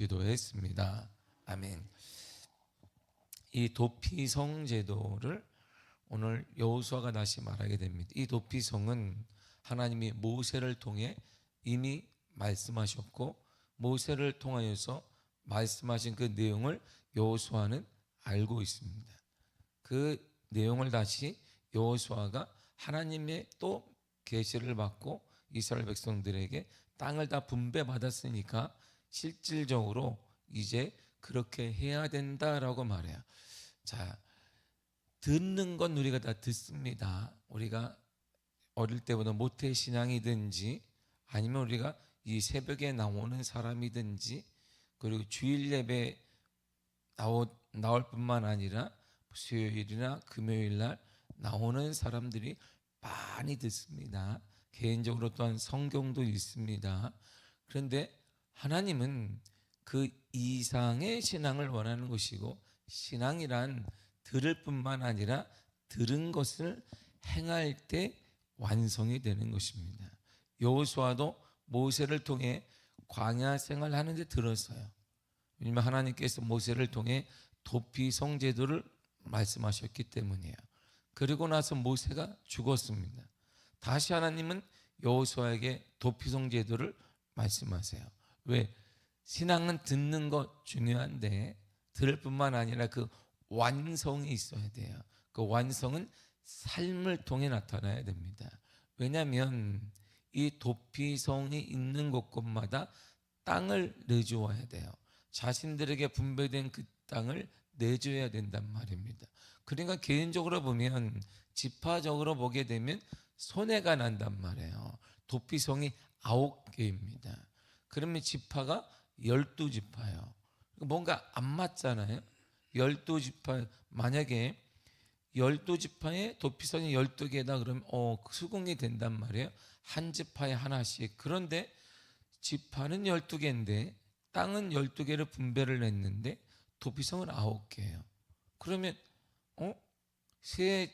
기도했습니다. 아멘. 이 도피성 제도를 오늘 여호수아가 다시 말하게 됩니다. 이 도피성은 하나님이 모세를 통해 이미 말씀하셨고 모세를 통하여서 말씀하신 그 내용을 여호수아는 알고 있습니다. 그 내용을 다시 여호수아가 하나님의 또 계시를 받고 이스라엘 백성들에게 땅을 다 분배받았으니까 실질적으로 이제 그렇게 해야 된다라고 말해요. 자, 듣는 건 우리가 다 듣습니다. 우리가 어릴 때부터 모태신앙이든지 아니면 우리가 이 새벽에 나오는 사람이든지 그리고 주일 예배 나올 뿐만 아니라 수요일이나 금요일 날 나오는 사람들이 많이 듣습니다. 개인적으로 또한 성경도 읽습니다. 그런데 하나님은 그 이상의 신앙을 원하는 것이고 신앙이란 들을 뿐만 아니라 들은 것을 행할 때 완성이 되는 것입니다. 여호수아도 모세를 통해 광야 생활하는데 들었어요. 왜냐하면 하나님께서 모세를 통해 도피성 제도를 말씀하셨기 때문이에요. 그리고 나서 모세가 죽었습니다. 다시 하나님은 여호수아에게 도피성 제도를 말씀하세요. 왜? 신앙은 듣는 것 중요한데 들을 뿐만 아니라 그 완성이 있어야 돼요. 그 완성은 삶을 통해 나타나야 됩니다. 왜냐하면 이 도피성이 있는 곳곳마다 땅을 내주어야 돼요. 자신들에게 분배된 그 땅을 내줘야 된단 말입니다. 그러니까 개인적으로 보면 지파적으로 보게 되면 손해가 난단 말이에요. 도피성이 9개입니다. 그러면 지파가 12지파예요. 뭔가 안 맞잖아요. 12지파 만약에 12지파에 도피성이 12개다 그러면 수긍이 된단 말이에요. 한 지파에 하나씩. 그런데 지파는 12개인데 땅은 12개를 분배를 했는데 도피성은 9개예요. 그러면 세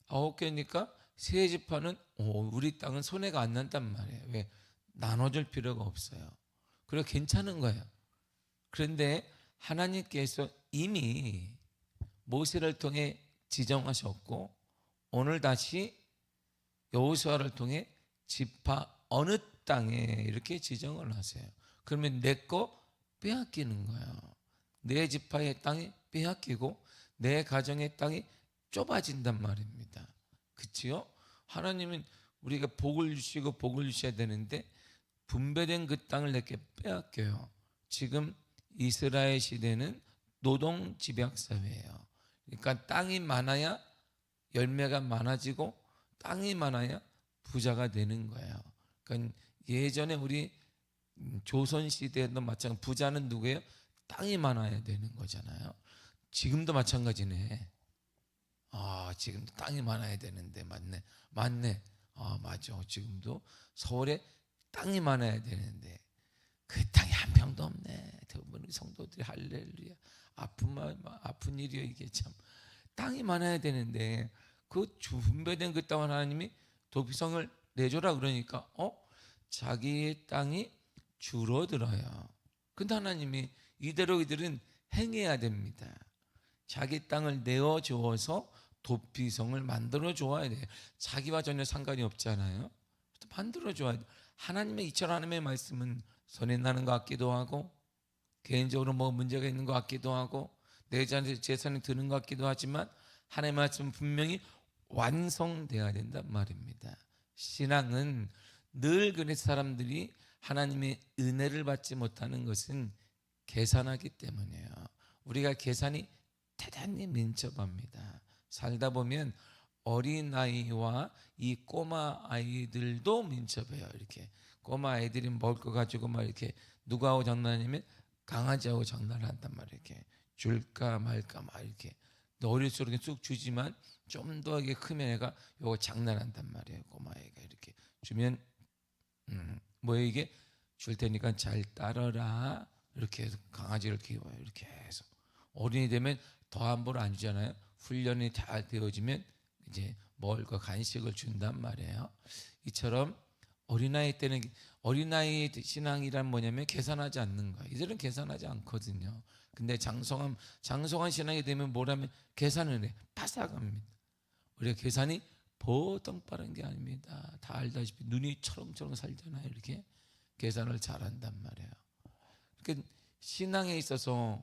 9개니까 세 지파는 우리 땅은 손해가 안 난단 말이에요. 왜? 나눠줄 필요가 없어요. 그래서 괜찮은 거예요. 그런데 하나님께서 이미 모세를 통해 지정하셨고 오늘 다시 여호수아를 통해 지파 어느 땅에 이렇게 지정을 하세요. 그러면 내 거 빼앗기는 거예요. 내 지파의 땅이 빼앗기고 내 가정의 땅이 좁아진단 말입니다. 그치요? 하나님은 우리가 복을 주시고 복을 주셔야 되는데 분배된 그 땅을 내게 빼앗겨요. 지금 이스라엘 시대는 노동 집약 사회예요. 그러니까 땅이 많아야 열매가 많아지고 땅이 많아야 부자가 되는 거예요. 그러니까 예전에 우리 조선 시대에도 마찬가지 부자는 누구예요? 땅이 많아야 되는 거잖아요. 지금도 마찬가지네. 지금도 땅이 많아야 되는데 맞네. 맞아. 지금도 서울에 땅이 많아야 되는데 그 땅이 한 평도 없네. 대부분 성도들이 할렐루야. 아픈 일이요 이게 참. 땅이 많아야 되는데 그 분배된 그 땅을 하나님이 도피성을 내줘라 그러니까 자기의 땅이 줄어들어요. 근데 하나님이 이대로 이들은 행해야 됩니다. 자기 땅을 내어주어서 도피성을 만들어 줘야 돼요. 자기와 전혀 상관이 없잖아요. 만들어 줘야 돼요. 하나님의 이처럼 하나님의 말씀은 손에 나는 것 같기도 하고 개인적으로 뭐 문제가 있는 것 같기도 하고 내 재산이 드는 것 같기도 하지만 하나님의 말씀은 분명히 완성되어야 된단 말입니다. 신앙은 늘 그래서 사람들이 하나님의 은혜를 받지 못하는 것은 계산하기 때문이에요. 우리가 계산이 대단히 민첩합니다. 살다 보면 어린아이와 이 꼬마 아이들도 민첩해요. 이렇게 꼬마 아이들이 먹을 거 가지고 막 이렇게 누구하고 장난하냐면 강아지하고 장난을 한단 말이에요. 이렇게 줄까 말까 막 이렇게 어릴수록 쑥 주지만 좀 더 이게 크면 애가 요거 장난한단 말이에요. 꼬마 아이가 이렇게 주면 뭐예요 이게 줄 테니까 잘 따르라 이렇게 해서 강아지를 키워요. 이렇게 해서 어린이 되면 더 함부로 안 주잖아요. 훈련이 잘 되어지면 이제 먹을 거 간식을 준단 말이에요. 이처럼 어린아이 때는 어린아이 신앙이란 뭐냐면 계산하지 않는 거야. 이들은 계산하지 않거든요. 근데 장성한 신앙이 되면 뭐라면 계산을 해. 파삭합니다. 우리가 계산이 보통 빠른 게 아닙니다. 다 알다시피 눈이 초롱초롱 살잖아요. 이렇게 계산을 잘한단 말이에요. 그러니까 신앙에 있어서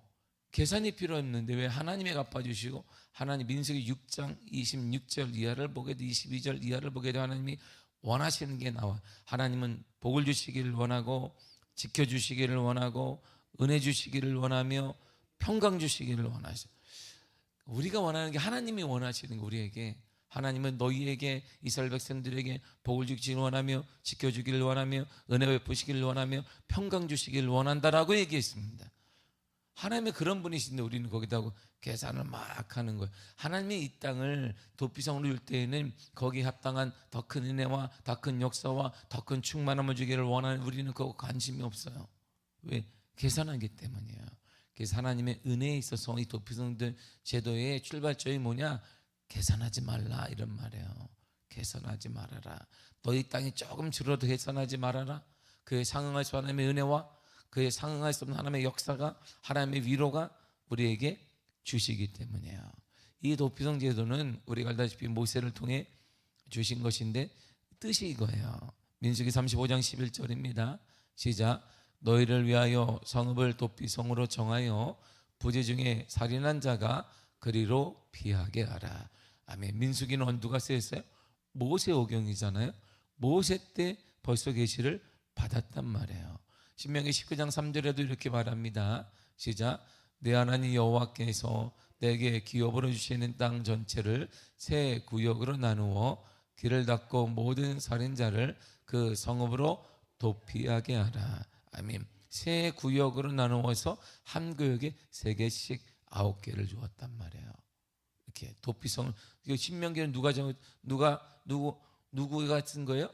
계산이 필요 없는데 왜 하나님이 갚아주시고 하나님 민수기 6장 26절 이하를 보게 돼 22절 이하를 보게 돼 하나님이 원하시는 게 나와. 하나님은 복을 주시기를 원하고 지켜주시기를 원하고 은혜 주시기를 원하며 평강 주시기를 원하셔. 우리가 원하는 게 하나님이 원하시는 거. 우리에게 하나님은 너희에게 이스라엘 백성들에게 복을 주시기를 원하며 지켜주기를 원하며 은혜 베푸시기를 원하며 평강 주시기를 원한다라고 얘기했습니다. 하나님의 그런 분이신데 우리는 거기다 계산을 막 하는 거예요. 하나님이 이 땅을 도피성으로 줄 때에는 거기에 합당한 더 큰 은혜와 더 큰 역사와 더 큰 충만함을 주기를 원하는 우리는 그거 관심이 없어요. 왜? 계산하기 때문이에요. 그래서 하나님의 은혜에 있어서 이 도피성들 제도의 출발점이 뭐냐? 계산하지 말라 이런 말이에요. 계산하지 말아라. 너희 땅이 조금 줄어도 계산하지 말아라. 그에 상응할 수 하나님의 은혜와 그에 상응할 수 없는 하나님의 역사가 하나님의 위로가 우리에게 주시기 때문이에요. 이 도피성 제도는 우리가 알다시피 모세를 통해 주신 것인데 뜻이 이거예요. 민수기 35장 11절입니다. 시작. 너희를 위하여 성읍을 도피성으로 정하여 부재 중에 살인한 자가 그리로 피하게 하라. 아멘. 민수기는 누가 쓰였어요? 모세 오경이잖아요. 모세 때 벌써 계시를 받았단 말이에요. 신명기 19장 3절에도 이렇게 말합니다. 시작. 내 하나님 여호와께서 내게 기업으로 주시는 땅 전체를 세 구역으로 나누어 길을 닫고 모든 살인자를 그 성읍으로 도피하게 하라. 아멘. 세 구역으로 나누어서 한 구역에 3개씩 9개를 주었단 말이에요. 이렇게 도피성을. 신명기는 누구가 쓴 거예요?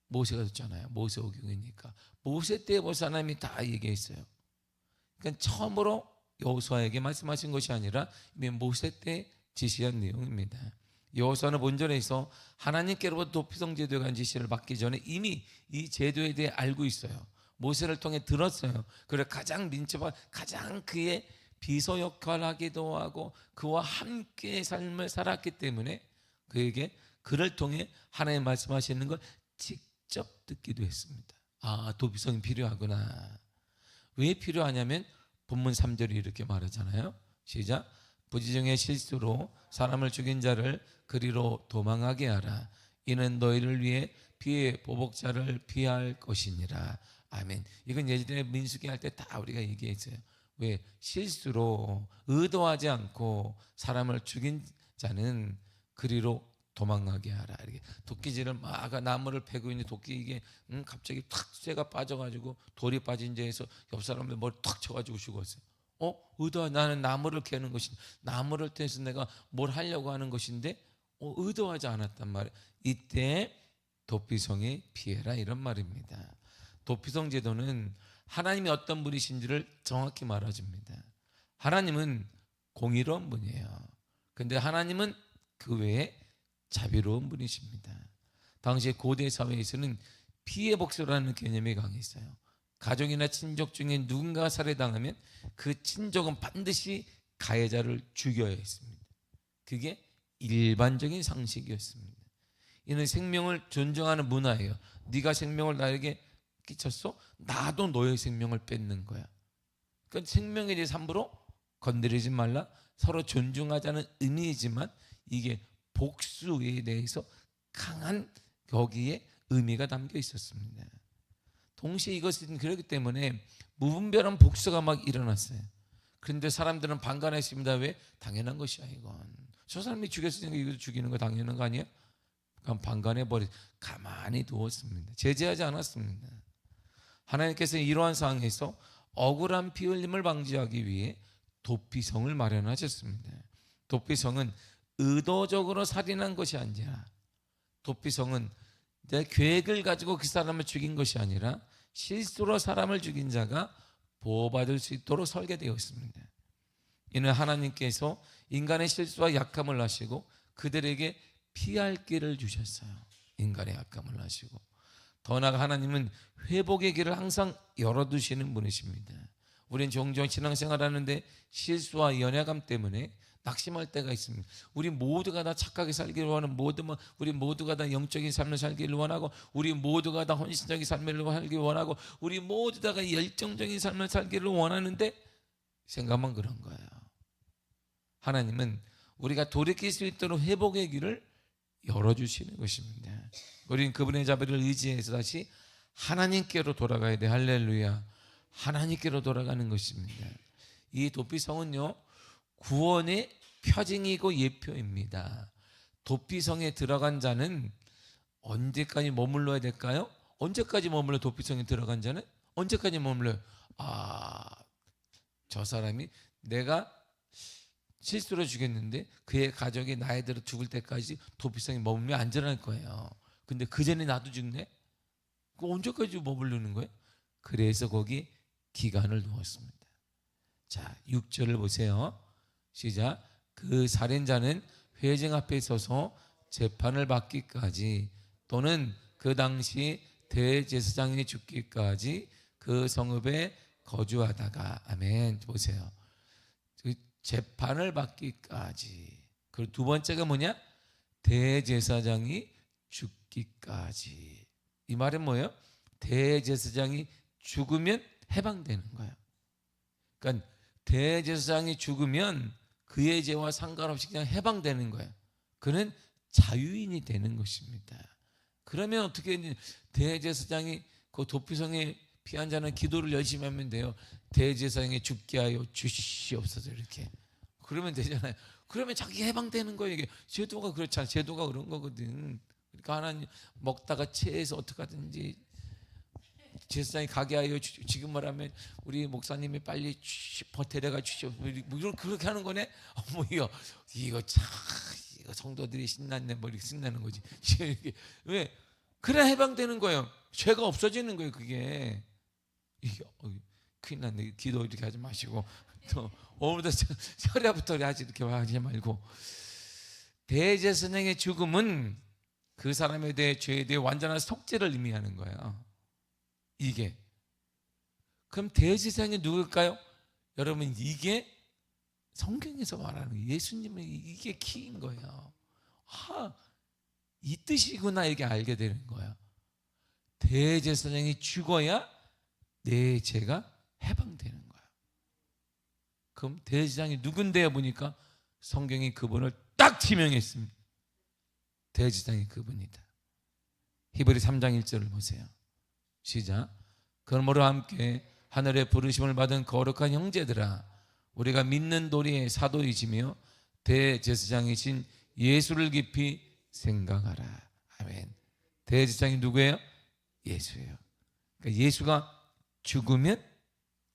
모세가 썼잖아요. 모세 오경이니까. 모세 때 벌써 하나님이 다 얘기했어요. 그러니까 처음으로 여호수아에게 말씀하신 것이 아니라 이미 모세 때 지시한 내용입니다. 여호수아는 본전에서 하나님께로부터 도피성 제도에 관한 지시를 받기 전에 이미 이 제도에 대해 알고 있어요. 모세를 통해 들었어요. 그래 가장 민첩한 가장 그의 비서 역할을 하기도 하고 그와 함께 삶을 살았기 때문에 그에게 그를 통해 하나님 말씀하시는 걸 직접 듣기도 했습니다. 아, 도피성이 필요하구나. 왜 필요하냐면 본문 3절이 이렇게 말하잖아요. 시작. 부지중의 실수로 사람을 죽인 자를 그리로 도망하게 하라. 이는 너희를 위해 피해 보복자를 피할 것이니라. 아멘. 이건 예전에 민수기 할 때 다 우리가 얘기했어요. 왜? 실수로 의도하지 않고 사람을 죽인 자는 그리로 도망가게 하라. 이렇게 도끼질을 막 나무를 패고 있는 도끼 이게 갑자기 탁 쇠가 빠져가지고 돌이 빠진 데에서 옆 사람들 머리 탁 쳐가지고 죽었어요. 나는 나무를 캐는 것이 나무를 캐서 내가 뭘 하려고 하는 것인데 의도하지 않았단 말이에요. 이때 도피성에 피해라 이런 말입니다. 도피성 제도는 하나님이 어떤 분이신지를 정확히 말해줍니다. 하나님은 공의로운 분이에요. 근데 하나님은 그 외에 자비로운 분이십니다. 당시 고대 사회에서는 피해 복수라는 개념이 강했어요. 가족이나 친족 중에 누군가 살해당하면 그 친족은 반드시 가해자를 죽여야 했습니다. 그게 일반적인 상식이었습니다. 이는 생명을 존중하는 문화예요. 네가 생명을 나에게 끼쳤어? 나도 너의 생명을 뺏는 거야. 그러니까 생명에 대해서 함부로 건드리지 말라. 서로 존중하자는 의미이지만 이게 복수에 대해서 강한 거기에 의미가 담겨 있었습니다. 동시에 이것은 그렇기 때문에 무분별한 복수가 막 일어났어요. 그런데 사람들은 반감했습니다. 왜? 당연한 것이야 이건. 저 사람이 죽였으니까 이거 죽이는 거 당연한 거 아니에요? 그럼 반감해버리 가만히 두었습니다. 제재하지 않았습니다. 하나님께서 이러한 상황에서 억울한 피 흘림을 방지하기 위해 도피성을 마련하셨습니다. 도피성은 의도적으로 살인한 것이 아니라 도피성은 내 계획을 가지고 그 사람을 죽인 것이 아니라 실수로 사람을 죽인 자가 보호받을 수 있도록 설계되어 있습니다. 이는 하나님께서 인간의 실수와 약함을 아시고 그들에게 피할 길을 주셨어요. 인간의 약함을 아시고 더 나아가 하나님은 회복의 길을 항상 열어두시는 분이십니다. 우리는 종종 신앙생활하는데 실수와 연약함 때문에 낙심할 때가 있습니다. 우리 모두가 다 착하게 살기를 원하는 우리 모두가 다 영적인 삶을 살기를 원하고, 우리 모두가 다 헌신적인 삶을 살기를 원하고, 우리 모두 다가 열정적인 삶을 살기를 원하는데 생각만 그런 거예요. 하나님은 우리가 돌이킬 수 있도록 회복의 길을 열어주시는 것입니다. 우리는 그분의 자비를 의지해서 다시 하나님께로 돌아가야 돼. 할렐루야. 하나님께로 돌아가는 것입니다. 이 도피성은요, 구원의 표징이고 예표입니다. 도피성에 들어간 자는 언제까지 머물러야 될까요? 언제까지 머물러? 도피성에 들어간 자는 언제까지 머물러요? 저 사람이 내가 실수로 죽였는데 그의 가족이 나이 들어 죽을 때까지 도피성에 머물면 안전할 거예요. 근데 그 전에 나도 죽네? 그 언제까지 머무르는 거예요? 그래서 거기 기간을 두었습니다. 자, 6절을 보세요. 시작. 그 살인자는 회중 앞에 서서 재판을 받기까지 또는 그 당시 대제사장이 죽기까지 그 성읍에 거주하다가, 아멘. 보세요. 그 재판을 받기까지. 그리고 두 번째가 뭐냐? 대제사장이 죽기까지. 이 말은 뭐예요? 대제사장이 죽으면 해방되는 거예요. 그러니까 대제사장이 죽으면 그의 죄와 상관없이 그냥 해방되는 거예요. 그는 자유인이 되는 것입니다. 그러면 어떻게 대제사장이 그 도피성에 피한 자는 기도를 열심히 하면 돼요. 대제사장이 죽게 하여 주시옵소서, 이렇게. 그러면 되잖아요. 그러면 자기 해방되는 거예요. 이게 제도가 그렇잖아요. 제도가 그런 거거든. 그러니까 하나님 먹다가 체해서 어떻게 하든지 제사장이 가게 하여 지금 말하면 우리 목사님이 빨리 데려가 주시오. 뭐 그렇게 하는 거네. 이거 참 이거 성도들이 신났네. 뭐 이렇게 신나는 거지. 왜? 그래 해방되는 거예요. 죄가 없어지는 거예요. 그게 이게 큰일 났네. 기도 이렇게 하지 마시고 또 오늘부터 철야부터 하지 이렇게 하지 말고. 대제사장의 죽음은 그 사람에 대해 죄에 대해 완전한 속죄를 의미하는 거예요. 이게. 그럼 대제사장이 누굴까요? 여러분, 이게 성경에서 말하는 거예요. 예수님은 이게 키인 거예요. 이 뜻이구나, 이게 알게 되는 거예요. 대제사장이 죽어야 내 죄가 해방되는 거예요. 그럼 대제사장이 누군데요? 보니까 성경이 그분을 딱 지명했습니다. 대제사장이 그분이다. 히브리 3장 1절을 보세요. 시작. 그러므로 함께 하늘의 부르심을 받은 거룩한 형제들아, 우리가 믿는 도리의 사도이시며 대제사장이신 예수를 깊이 생각하라. 아멘. 대제사장이 누구예요? 예수예요. 그러니까 예수가 죽으면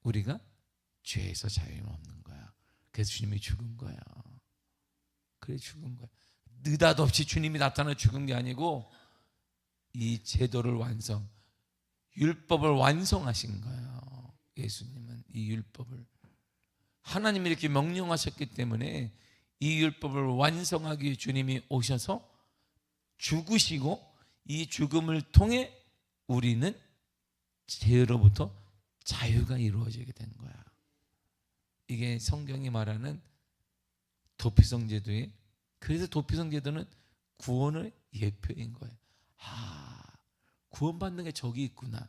우리가 죄에서 자유는 없는 거야. 그래서 주님이 죽은 거야. 그래 죽은 거야. 느닷없이 주님이 나타나 죽은 게 아니고 이 제도를 율법을 완성하신 거예요. 예수님은 이 율법을 하나님이 이렇게 명령하셨기 때문에 이 율법을 완성하기 위해 주님이 오셔서 죽으시고, 이 죽음을 통해 우리는 죄로부터 자유가 이루어지게 된 거야. 이게 성경이 말하는 도피성 제도의, 그래서 도피성 제도는 구원의 예표인 거예요. 구원받는 게 저기 있구나.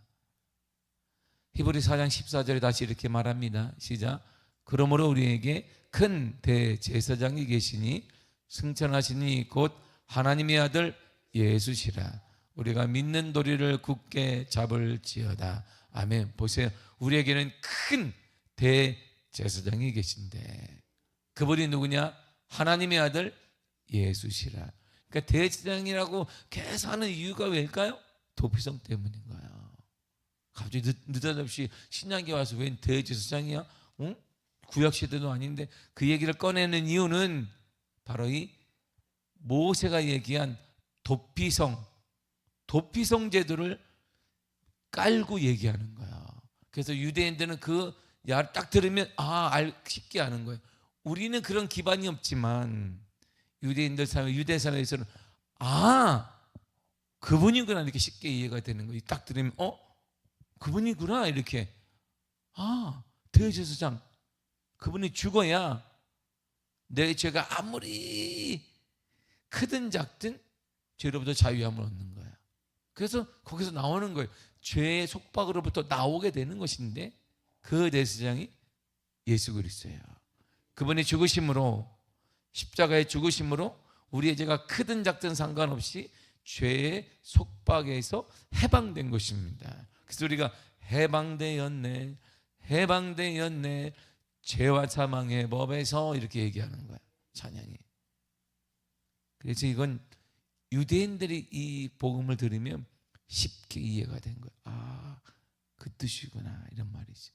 히브리 4장 14절에 다시 이렇게 말합니다. 시작. 그러므로 우리에게 큰 대제사장이 계시니 승천하시니 곧 하나님의 아들 예수시라. 우리가 믿는 도리를 굳게 잡을지어다. 아멘. 보세요. 우리에게는 큰 대제사장이 계신데 그분이 누구냐? 하나님의 아들 예수시라. 그러니까 대제사장이라고 계속 하는 이유가 왜일까요? 도피성 때문인 거야. 갑자기 느닷없이 신약에 와서 웬 대제사장이야? 응? 구약시대도 아닌데 그 얘기를 꺼내는 이유는 바로 이 모세가 얘기한 도피성 제도를 깔고 얘기하는 거야. 그래서 유대인들은 그 야 딱 들으면 쉽게 아는 거예요. 우리는 그런 기반이 없지만 유대인들 사회, 유대 사회에서는 그분이구나 이렇게 쉽게 이해가 되는 거예요. 딱 들으면 그분이구나 이렇게. 대제사장 그분이 죽어야 내 죄가 아무리 크든 작든 죄로부터 자유함을 얻는 거야. 그래서 거기서 나오는 거예요. 죄의 속박으로부터 나오게 되는 것인데 그 대제사장이 예수 그리스도예요. 그분의 죽으심으로, 십자가의 죽으심으로 우리의 죄가 크든 작든 상관없이 죄의 속박에서 해방된 것입니다. 그래서 우리가 해방되었네, 해방되었네, 죄와 사망의 법에서 이렇게 얘기하는 거야, 찬양이. 그래서 이건 유대인들이 이 복음을 들으면 쉽게 이해가 된 거예요. 그 뜻이구나 이런 말이죠.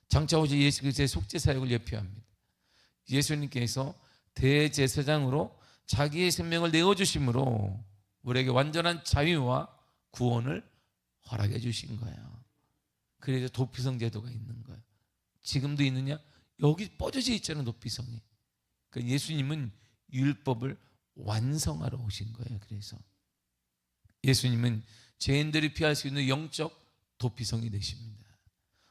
장차 오실 예수 그리스도의 속죄 사역을 예표합니다. 예수님께서 대제사장으로 자기의 생명을 내어주심으로 우리에게 완전한 자유와 구원을 허락해 주신 거예요. 그래서 도피성 제도가 있는 거예요. 지금도 있느냐? 여기 뻗어져 있잖아요, 도피성이. 그러니까 예수님은 율법을 완성하러 오신 거예요. 그래서 예수님은 죄인들이 피할 수 있는 영적 도피성이 되십니다.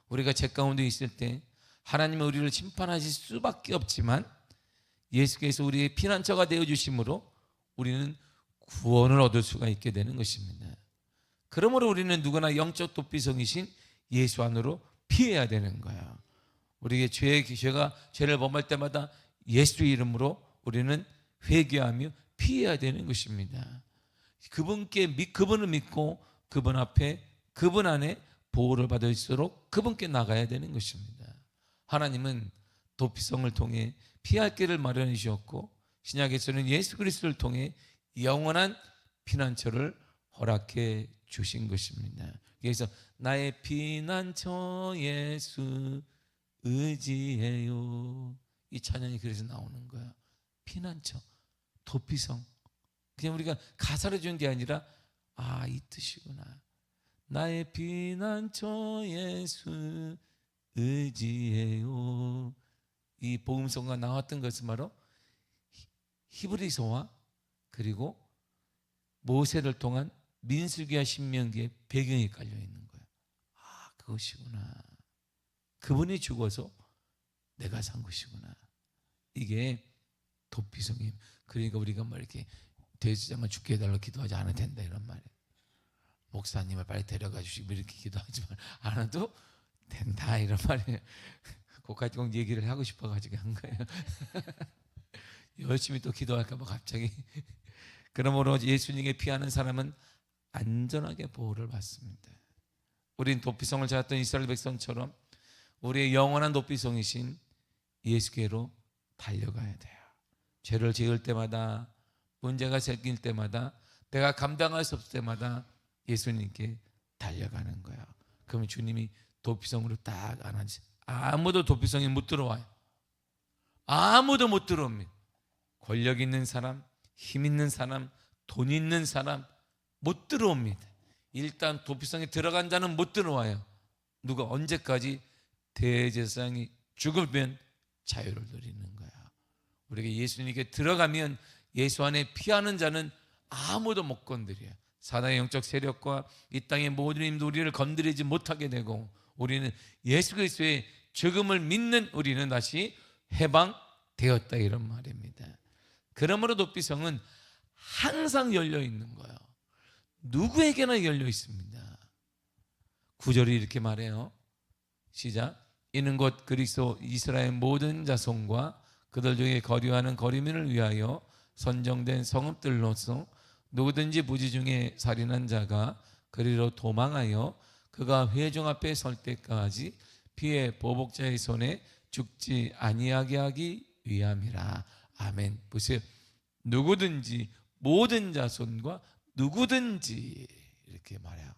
우리가 죄 가운데 있을 때 하나님은 우리를 심판하실 수밖에 없지만 예수께서 우리의 피난처가 되어주심으로 우리는 구원을 얻을 수가 있게 되는 것입니다. 그러므로 우리는 누구나 영적 도피성이신 예수 안으로 피해야 되는 거야. 우리의 죄를 범할 때마다 예수 이름으로 우리는 회개하며 피해야 되는 것입니다. 그분을 믿고 그분 앞에, 그분 안에 보호를 받을수록 그분께 나가야 되는 것입니다. 하나님은 도피성을 통해 피할 길을 마련해 주셨고 신약에서는 예수 그리스도를 통해 영원한 피난처를 허락해 주신 것입니다. 그래서 나의 피난처 예수 의지해요, 이 찬양이 그래서 나오는 거야. 피난처, 도피성. 그냥 우리가 가사를 준 게 아니라 이 뜻이구나. 나의 피난처 예수 의지해요. 이 복음성가 나왔던 것은 바로 히브리서와 그리고 모세를 통한 민수기와 신명기의 배경이 깔려 있는 거예요. 그것이구나. 그분이 죽어서 내가 산 것이구나. 이게 도피성임. 그러니까 우리가 뭐 이렇게 대제사장을 죽게 해달라고 기도하지 않아도 된다 이런 말이에요. 목사님을 빨리 데려가 주시고 이렇게 기도하지 않아도 된다 이런 말이에요. 그까지 꼭 얘기를 하고 싶어가지고 한 거예요. 열심히 또 기도할까 봐 갑자기. 그러므로 예수님께 피하는 사람은 안전하게 보호를 받습니다. 우린 도피성을 찾았던 이스라엘 백성처럼 우리의 영원한 도피성이신 예수께로 달려가야 돼요. 죄를 지을 때마다, 문제가 생길 때마다, 내가 감당할 수 없을 때마다 예수님께 달려가는 거야. 그러면 주님이 도피성으로 딱 안아주세요. 아무도 도피성에 못 들어와요. 아무도 못 들어옵니다. 권력 있는 사람, 힘 있는 사람, 돈 있는 사람 못 들어옵니다. 일단 도피성에 들어간 자는 못 들어와요. 누가 언제까지? 대제사장이 죽으면 자유를 누리는 거야. 우리가 예수님께 들어가면 예수 안에 피하는 자는 아무도 못 건드려요. 사단의 영적 세력과 이 땅의 모든 힘도 우리를 건드리지 못하게 되고 우리는 예수 그리스도의 죽음을 믿는 우리는 다시 해방되었다 이런 말입니다. 그러므로 도피성은 항상 열려 있는 거예요. 누구에게나 열려 있습니다. 9절이 이렇게 말해요. 시작. 이는 곧 그리스도 이스라엘 모든 자손과 그들 중에 거류하는 거류민을 위하여 선정된 성읍들로서 누구든지 부지 중에 살인한 자가 그리로 도망하여 그가 회중 앞에 설 때까지 피해 보복자의 손에 죽지 아니하게 하기 위함이라. 아멘. 보세요. 누구든지, 모든 자손과 누구든지 이렇게 말해요.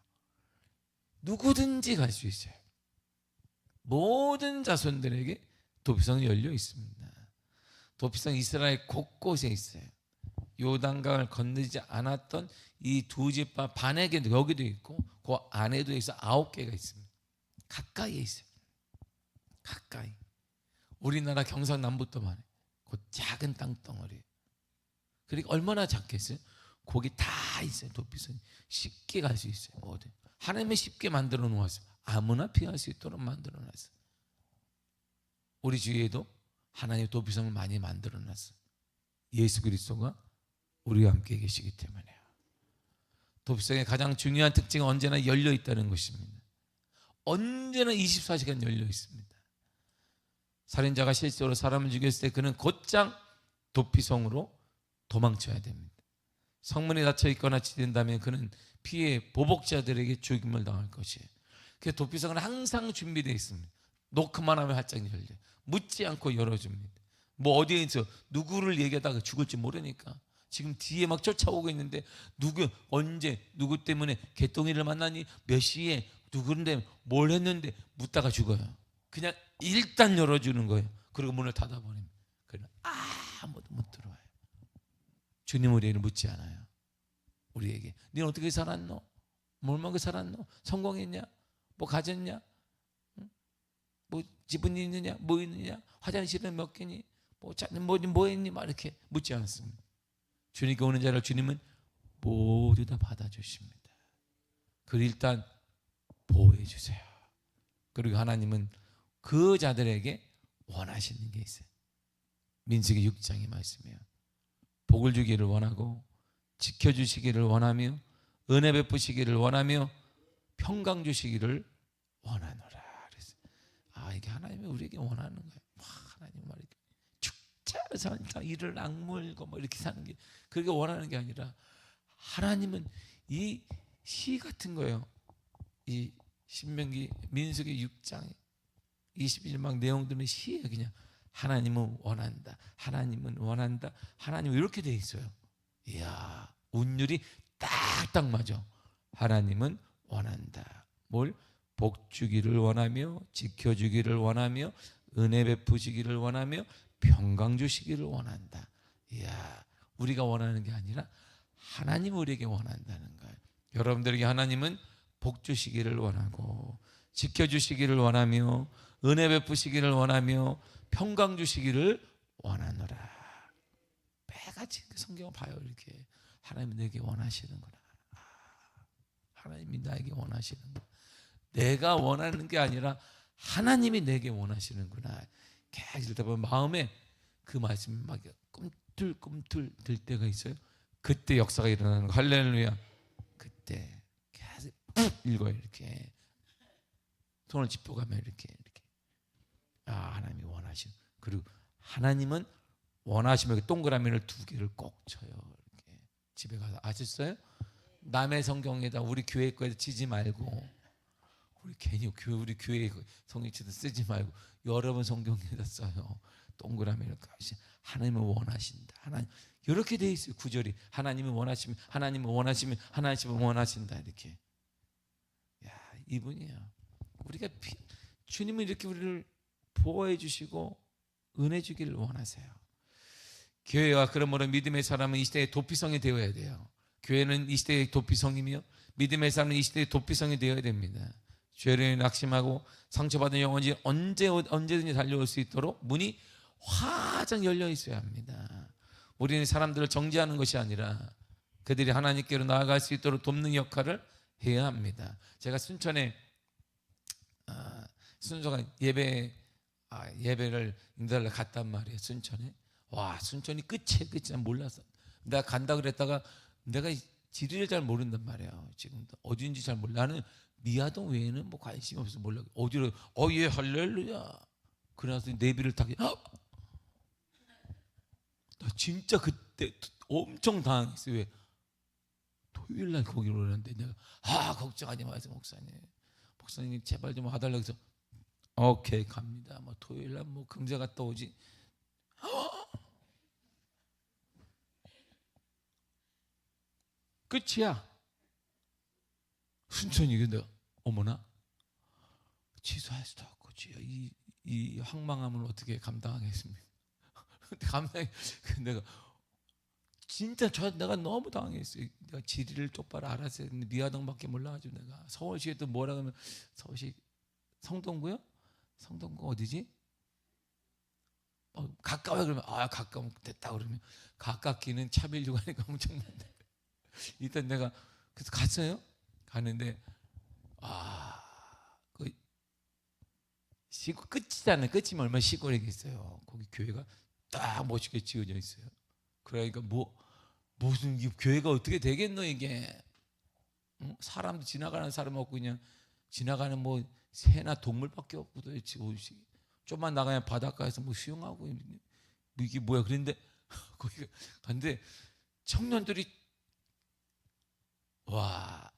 누구든지 갈 수 있어요. 모든 자손들에게 도피성이 열려 있습니다. 도피성 이스라엘 곳곳에 있어요. 요단강을 건너지 않았던 이 두 지파 반에게도 여기도 있고 그 안에도 있어 9개가 있습니다. 가까이에 있어요. 가까이. 우리나라 경상남북도만 해. 그 작은 땅덩어리. 그러니까 얼마나 작겠어요? 거기 다 다 있어요. 도피성이 쉽게 갈 수 있어요. 뭐든 하나님이 쉽게 만들어 놓았어요. 아무나 피할 수 있도록 만들어 놨어요. 우리 주위에도 하나님의 도피성을 많이 만들어 놨어요. 예수 그리스도가 우리와 함께 계시기 때문에요. 도피성의 가장 중요한 특징은 언제나 열려 있다는 것입니다. 언제나 24시간 열려 있습니다. 살인자가 실제로 사람을 죽였을 때 그는 곧장 도피성으로 도망쳐야 됩니다. 성문이 닫혀 있거나 지된다면 그는 피해 보복자들에게 죽임을 당할 것이에요. 그래서 도피성은 항상 준비되어 있습니다. 노크만 하면 활짝 열려요. 묻지 않고 열어줍니다. 뭐 어디에 있어 누구를 얘기하다가 죽을지 모르니까 지금 뒤에 막 쫓아오고 있는데 누구 언제 누구 때문에 개똥이를 만나니 몇 시에 누구인데 뭘 했는데 묻다가 죽어요. 그냥 일단 열어주는 거예요. 그리고 문을 닫아버립니다. 그러면 아무도 못 들어와요. 주님 우리에게 묻지 않아요. 우리에게 너는 어떻게 살았노? 뭘 먹고 살았노? 성공했냐? 뭐 가졌냐? 뭐 집은 있느냐? 뭐 있느냐? 화장실은 몇 개니? 뭐 했니? 막 이렇게 묻지 않습니다. 주님께 오는 자를 주님은 모두 다 받아주십니다. 그걸 일단 보호해 주세요. 그리고 하나님은 그 자들에게 원하시는 게 있어요. 민수기 6장의 말씀이에요. 복을 주기를 원하고 지켜주시기를 원하며 은혜 베푸시기를 원하며 평강 주시기를 원하노라. 그래서 이게 하나님이 우리에게 원하는 거예요. 하나님 말이 죽지 않아서 이를 악물고 뭐 이렇게 사는 게 그렇게 원하는 게 아니라 하나님은 이 시 같은 거예요. 이 신명기 민수기 6장 21막 내용들은 시예요. 그냥 하나님은 원한다. 하나님은 원한다. 하나님은 이렇게 돼 있어요. 이야, 운율이 딱딱 맞아. 하나님은 원한다. 뭘? 복 주기를 원하며 지켜주기를 원하며 은혜 베푸시기를 원하며 평강 주시기를 원한다. 이야, 우리가 원하는 게 아니라 하나님 우리에게 원한다는 거예요. 여러분들에게 하나님은 복 주시기를 원하고 지켜주시기를 원하며 은혜 베푸시기를 원하며 평강 주시기를 원하노라. 매같이 성경을 봐요. 이렇게 하나님이 내게 원하시는구나. 하나님이 나에게 원하시는구나. 내가 원하는 게 아니라 하나님이 내게 원하시는구나. 계속 읽다 보면 마음에 그 말씀이 막 꿈틀꿈틀 들 때가 있어요. 그때 역사가 일어나는 거. 할렐루야. 그때 계속 읽어요. 이렇게 손을 짚어가면 이렇게 하나님이 원하시는. 그리고 하나님은 원하시면 동그라미를 2개를 꼭 쳐요. 이렇게 집에 가서 아셨어요? 남의 성경에다 우리 교회 거에다 치지 말고 우리 괜히 우리 교회 성경책도 쓰지 말고 여러분 성경에다 써요. 동그라미를 하나님은 원하신다. 하나님 이렇게 돼 있어요. 구절이 하나님은 원하시면 하나님은 원하시면 하나님은 원하신다. 이렇게. 야, 이분이에요. 우리가 주님은 이렇게 우리를 보호해 주시고 은혜 주기를 원하세요. 교회와 그러므로 믿음의 사람은 이 시대의 도피성이 되어야 돼요. 교회는 이 시대의 도피성이며 믿음의 사람은 이 시대의 도피성이 되어야 됩니다. 죄를 낙심하고 상처받은 영혼이 언제든지 달려올 수 있도록 문이 화장 열려 있어야 합니다. 우리는 사람들을 정죄하는 것이 아니라 그들이 하나님께로 나아갈 수 있도록 돕는 역할을 해야 합니다. 제가 순천에 순서가 예배를 인도하러 갔단 말이에요. 순천에. 와, 순천이 끝이 난 몰랐어. 내가 간다 그랬다가 내가 지리를 잘 모른단 말이에요. 지금 어딘지 잘 몰라. 나는 미아동 외에는 뭐 관심이 없어서 몰라. 어디로? 예, 할렐루야. 그래서 내비를 타게. 나 진짜 그때 엄청 당황했어요. 왜? 토요일 날 거기로 오는데 내가 걱정하지 마세요, 목사님. 목사님 제발 좀 와달라고 해서 오케이 갑니다. 뭐 토요일 날 뭐 금세 갔다 오지. 끝이야. 순천이 근데 어머나 취소할 수도 없고 이 황망함을 어떻게 감당하겠습니까? 내가 진짜 내가 너무 당황했어요. 내가 지리를 똑바로 알았어야 했는데 미아동밖에 몰라가지고 내가 서울시에 또 뭐라 하면 서울시 성동구요? 성동구 어디지? 가까워요. 그러면 가까우면 됐다 그러면 가깝기는 차별휴가니까 엄청 많네. 일단 내가 그래서 갔어요. 가는데 그 시골 끝이잖아요. 끝이면 얼마나 시골이겠어요. 거기 교회가 딱 멋있게 지어져 있어요. 그러니까 무슨 이 교회가 어떻게 되겠노 이게. 응? 사람도 지나가는 사람 없고 그냥 지나가는 뭐 새나 동물밖에 없고 도대체 좀만 나가면 바닷가에서 뭐 수영하고 이게 뭐야. 그런데 거기 갔는데 청년들이 와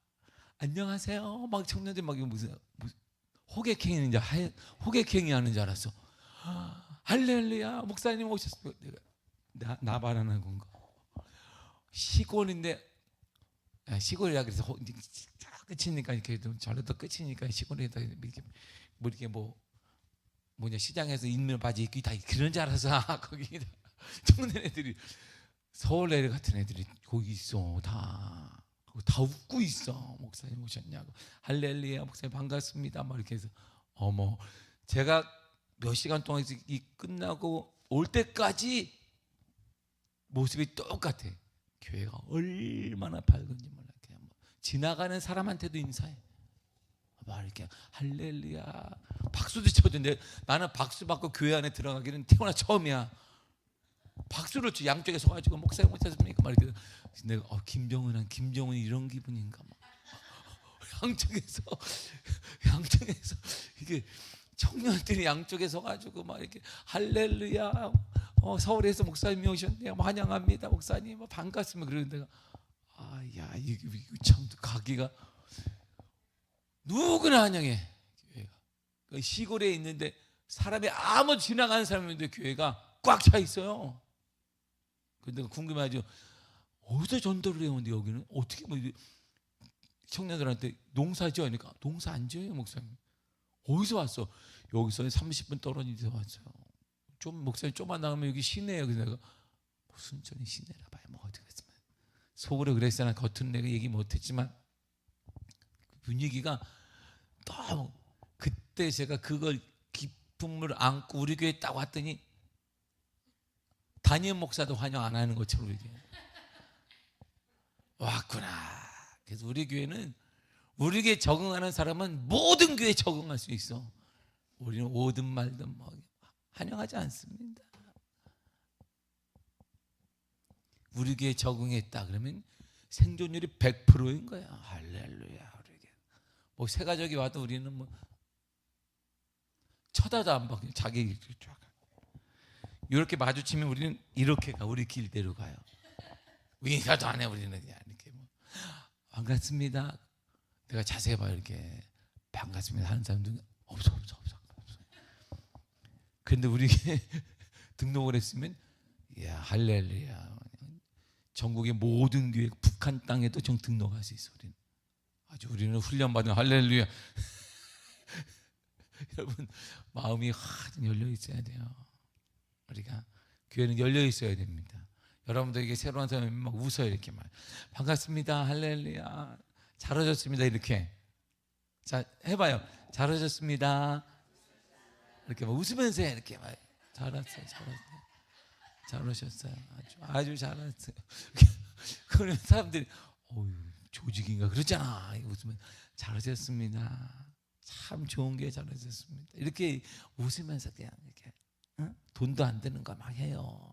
안녕하세요 막 청년들 막 무슨 호객행위 호객행위 하는 줄 알았어. 할렐루야 목사님 오셨어요. 내가 나 말하는 건가. 시골인데 시골이라 그래서 끝이니까 이렇게 전라도 끝이니까 시골에다 이렇게 뭐냐 시장에서 인면 바지 입기 다 그런 줄 알아서 거기 청년 애들이 서울 애들 같은 애들이 거기 있어. 다 웃고 있어. 목사님 오셨냐고. 할렐루야 목사님 반갑습니다 막 이렇게 해서 어머 제가 몇 시간 동안 이 끝나고 올 때까지 모습이 똑같아. 교회가 얼마나 밝은지 몰라. 그냥 지나가는 사람한테도 인사해. 막 이렇게 할렐루야 박수도 쳐주는데 나는 박수 받고 교회 안에 들어가기는 태어나 처음이야. 박수를 쳐 양쪽에 서가지고 목사님 오셨습니까? 막 이렇게 내가 김정은이 이런 기분인가 막 양쪽에서 이게 청년들이 양쪽에 서가지고 막 이렇게 할렐루야 서울에서 목사님이 오셨네요 환영합니다 목사님 반갑습니다. 그러는 데가 야 이거 참 가기가 누구나 환영해. 교회가 시골에 있는데 사람이 아무 지나가는 사람인데 교회가 꽉 차 있어요. 근데 궁금해하죠. 어디서 전도를 해요? 근데 여기는 어떻게 청년들한테 농사 지어니까 농사 안 지어요 목사님. 어디서 왔어? 여기서 30분 떨어진 데서 왔어요. 좀 목사님 좀만 나가면 여기 시내예요. 그래서 내가 무슨 전이 시내라 봐요. 뭐 어떻게 했으면 속으로 그랬으나 겉은 내가 얘기 못했지만 분위기가 너무 그때 제가 그걸 기쁨을 안고 우리 교회 딱 왔더니 담임 목사도 환영 안 하는 것처럼 이렇게 왔구나. 그래서 우리 교회는 우리 교회 적응하는 사람은 모든 교회에 적응할 수 있어. 우리는 오든 말든 뭐 환영하지 않습니다. 우리 교회에 적응했다 그러면 생존율이 100%인 거야. 할렐루야. 뭐 새 가족이 와도 우리는 뭐 쳐다도 안 봐. 자기 길 쫙. 이렇게 마주치면 우리는 이렇게 가. 우리 길대로 가요. 인사도 안 해. 우리는 그냥 이렇게 반갑습니다. 내가 자세히 봐 이렇게 반갑습니다 하는 사람들은 없어. 그런데 우리 등록을 했으면 야 할렐루야. 전국의 모든 교회 북한 땅에도 정 등록할 수 있어. 우리는 훈련받은 할렐루야. 여러분 마음이 하등 열려 있어야 돼요. 우리가 교회는 열려 있어야 됩니다. 여러분들에게 새로운 사람이 막 웃어요. 이렇게 막 반갑습니다 할렐루야 잘 오셨습니다 이렇게. 자 해봐요. 잘 오셨습니다 이렇게 막 웃으면서 해. 이렇게 막 잘 왔어요 잘 오셨어요 아주 잘 왔어요. 그러면 사람들이 조직인가 그러잖아. 웃으면 잘 오셨습니다 참 좋은 게 잘 오셨습니다 이렇게 웃으면서 그냥 이렇게 돈도 안 드는 거 막 해요.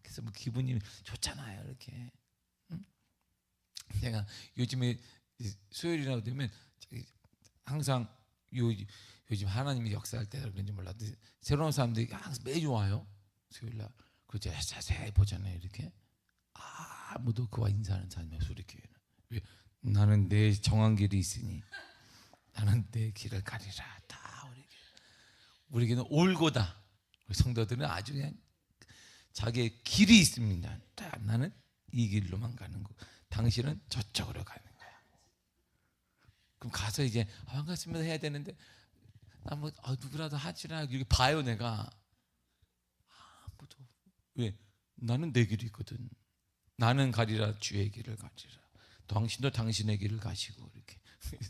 그래서 뭐 기분이 좋잖아요 이렇게. 제가 요즘에 수요일이라고 되면 항상 요즘 하나님이 역사할 때라 그런지 몰라도 새로운 사람들이 항상 매주 와요 수요일날. 그저 자세히 보잖아요 이렇게. 아무도 그와 인사하는 사람이 없어 우리 교회는. 왜? 나는 내 정한 길이 있으니 나는 내 길을 가리라. 다 우리 교회는 올고다. 우리 성도들은 아주 그냥 자기의 길이 있습니다. 딱 나는 이 길로만 가는 거. 당신은 저쪽으로 가는 거야. 그럼 가서 이제 반갑습니다 해야 되는데 나 뭐 누구라도 하지라 이렇게 봐요 내가. 아무도. 왜? 나는 내 길이 있거든. 나는 가리라 주의 길을 가리라. 당신도 당신의 길을 가시고 이렇게.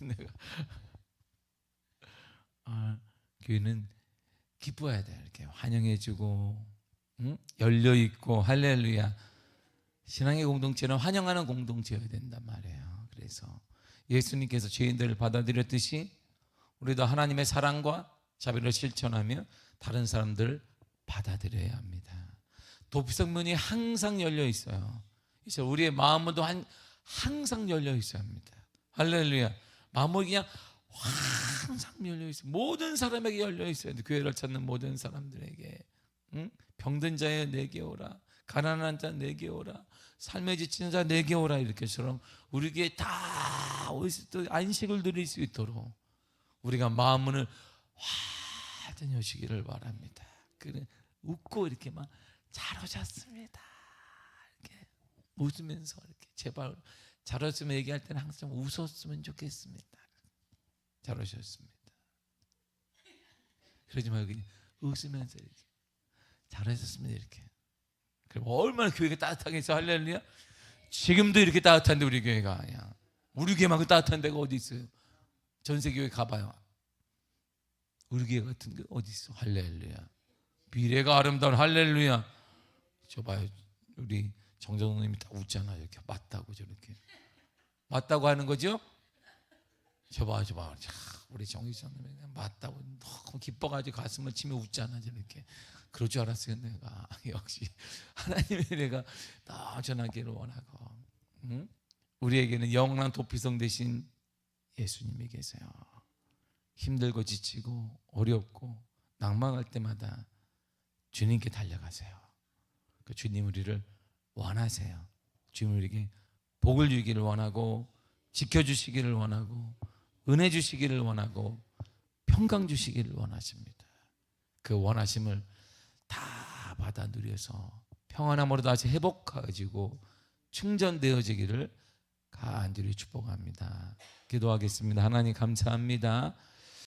내가 교회는 기뻐해야 돼. 이렇게 환영해주고 열려 있고 할렐루야. 신앙의 공동체는 환영하는 공동체여야 된단 말이에요. 그래서 예수님께서 죄인들을 받아들였듯이 우리도 하나님의 사랑과 자비를 실천하며 다른 사람들을 받아들여야 합니다. 도피성 문이 항상 열려 있어요. 그래서 우리의 마음문도 항상 열려 있어야 합니다. 할렐루야. 마음이 그냥 항상 열려 있어요. 모든 사람에게 열려 있어야 돼. 교회를 찾는 모든 사람들에게. 병든 자여 내게 오라, 가난한 자 내게 오라, 삶에 지친 자 내게 오라, 이렇게처럼 우리에게 다 어디서 안식을 누릴 수 있도록 우리가 마음문을 활짝 여시기를 바랍니다. 그래, 웃고 이렇게 막 잘 오셨습니다 이렇게 웃으면서 이렇게 제발 잘 오셨으면 얘기할 때는 항상 좀 웃었으면 좋겠습니다. 잘 오셨습니다. 그러지 말고 그냥 웃으면서 이렇게 잘하셨습니다 이렇게. 그럼 얼마나 교회가 따뜻하겠어. 할렐루야. 지금도 이렇게 따뜻한데 우리 교회가 그냥 우리 교회만큼 따뜻한 데가 어디 있어요? 전세교회 가봐요. 우리 교회 같은 게 어디 있어? 할렐루야. 미래가 아름다운 할렐루야. 저 봐요. 우리 정정님이 다 웃잖아요. 이렇게 맞다고 저렇게 맞다고 하는 거죠? 저 봐. 우리 정희선님이 맞다고 너무 기뻐가지고 가슴을 치며 웃잖아. 저렇게. 그럴 줄 알았어요. 내가 역시 하나님의 내가 더 전하기를 원하고, 우리에게는 영원한 도피성 되신 예수님이 계세요. 힘들고 지치고 어렵고 낭망할 때마다 주님께 달려가세요. 그 주님 우리를 원하세요. 주님 우리에게 복을 주기를 원하고 지켜주시기를 원하고 은혜 주시기를 원하고 평강 주시기를 원하십니다. 그 원하심을 다 받아 누려서 평안함으로 다시 회복해지고 충전되어지기를 간절히 축복합니다. 기도하겠습니다. 하나님 감사합니다.